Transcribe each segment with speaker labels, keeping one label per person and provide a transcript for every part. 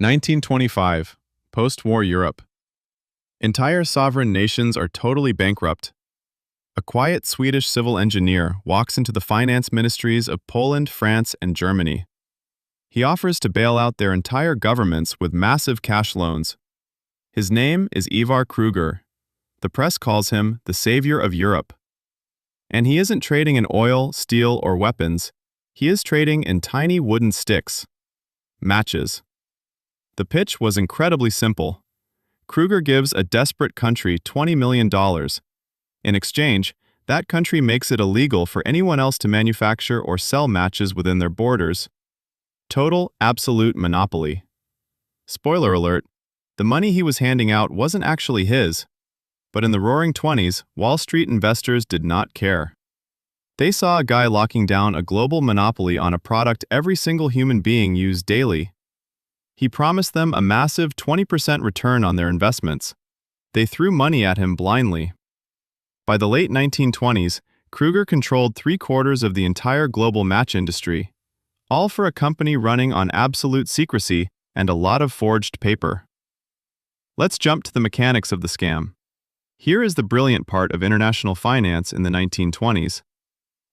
Speaker 1: 1925. Post-war Europe. Entire sovereign nations are totally bankrupt. A quiet Swedish civil engineer walks into the finance ministries of Poland, France, and Germany. He offers to bail out their entire governments with massive cash loans. His name is Ivar Kreuger. The press calls him the savior of Europe. And he isn't trading in oil, steel, or weapons. He is trading in tiny wooden sticks. Matches. The pitch was incredibly simple. Kreuger gives a desperate country $20 million. In exchange, that country makes it illegal for anyone else to manufacture or sell matches within their borders. Total, absolute monopoly. Spoiler alert, the money he was handing out wasn't actually his. But in the Roaring '20s, Wall Street investors did not care. They saw a guy locking down a global monopoly on a product every single human being used daily. He promised them a massive 20% return on their investments. They threw money at him blindly. By the late 1920s, Kreuger controlled 3/4 of the entire global match industry, all for a company running on absolute secrecy and a lot of forged paper. Let's jump to the mechanics of the scam. Here is the brilliant part of international finance in the 1920s.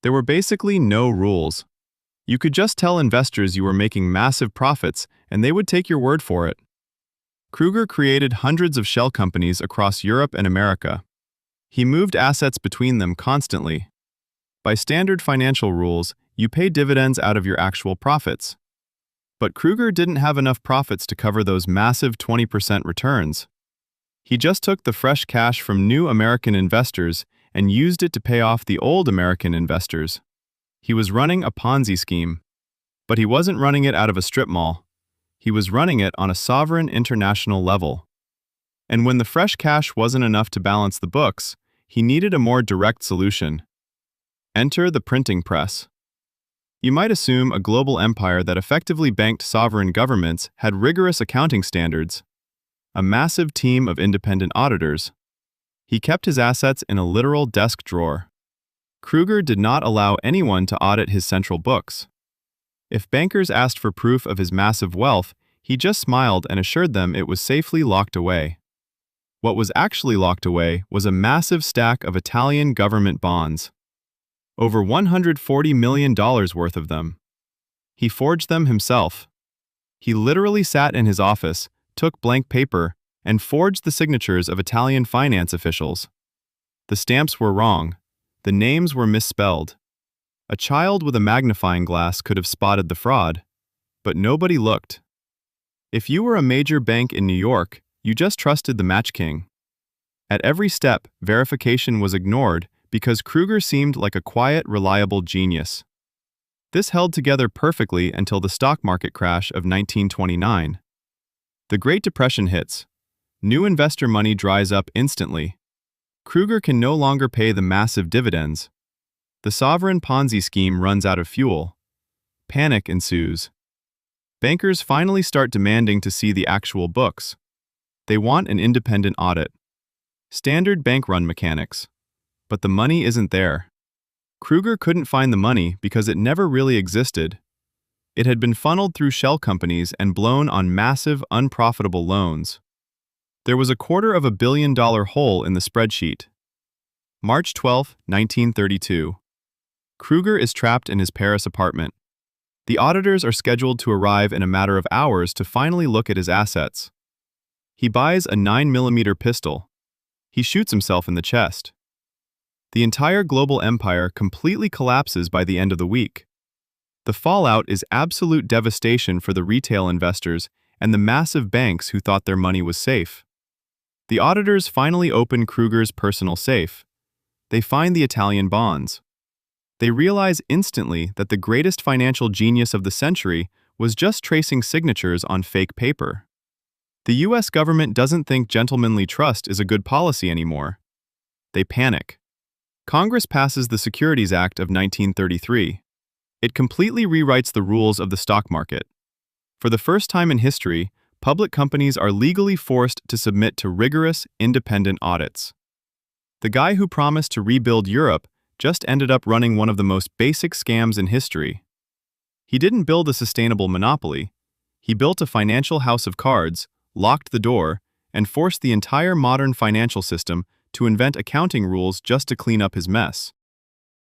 Speaker 1: There were basically no rules. You could just tell investors you were making massive profits, and they would take your word for it. Kreuger created hundreds of shell companies across Europe and America. He moved assets between them constantly. By standard financial rules, you pay dividends out of your actual profits. But Kreuger didn't have enough profits to cover those massive 20% returns. He just took the fresh cash from new American investors and used it to pay off the old American investors. He was running a Ponzi scheme. But he wasn't running it out of a strip mall. He was running it on a sovereign international level. And when the fresh cash wasn't enough to balance the books, he needed a more direct solution. Enter the printing press. You might assume a global empire that effectively banked sovereign governments had rigorous accounting standards. A massive team of independent auditors. He kept his assets in a literal desk drawer. Kreuger did not allow anyone to audit his central books. If bankers asked for proof of his massive wealth, he just smiled and assured them it was safely locked away. What was actually locked away was a massive stack of Italian government bonds. Over $140 million worth of them. He forged them himself. He literally sat in his office, took blank paper, and forged the signatures of Italian finance officials. The stamps were wrong. The names were misspelled. A child with a magnifying glass could have spotted the fraud, but nobody looked. If you were a major bank in New York, you just trusted the Match King. At every step, verification was ignored because Kreuger seemed like a quiet, reliable genius. This held together perfectly until the stock market crash of 1929. The Great Depression hits. New investor money dries up instantly. Kreuger can no longer pay the massive dividends. The sovereign Ponzi scheme runs out of fuel. Panic ensues. Bankers finally start demanding to see the actual books. They want an independent audit. Standard bank run mechanics. But the money isn't there. Kreuger couldn't find the money because it never really existed. It had been funneled through shell companies and blown on massive, unprofitable loans. There was a $250 million hole in the spreadsheet. March 12, 1932. Kreuger is trapped in his Paris apartment. The auditors are scheduled to arrive in a matter of hours to finally look at his assets. He buys a 9mm pistol. He shoots himself in the chest. The entire global empire completely collapses by the end of the week. The fallout is absolute devastation for the retail investors and the massive banks who thought their money was safe. The auditors finally open Kreuger's personal safe. They find the Italian bonds. They realize instantly that the greatest financial genius of the century was just tracing signatures on fake paper. The US government doesn't think gentlemanly trust is a good policy anymore. They panic. Congress passes the Securities Act of 1933. It completely rewrites the rules of the stock market. For the first time in history, public companies are legally forced to submit to rigorous, independent audits. The guy who promised to rebuild Europe just ended up running one of the most basic scams in history. He didn't build a sustainable monopoly. He built a financial house of cards, locked the door, and forced the entire modern financial system to invent accounting rules just to clean up his mess.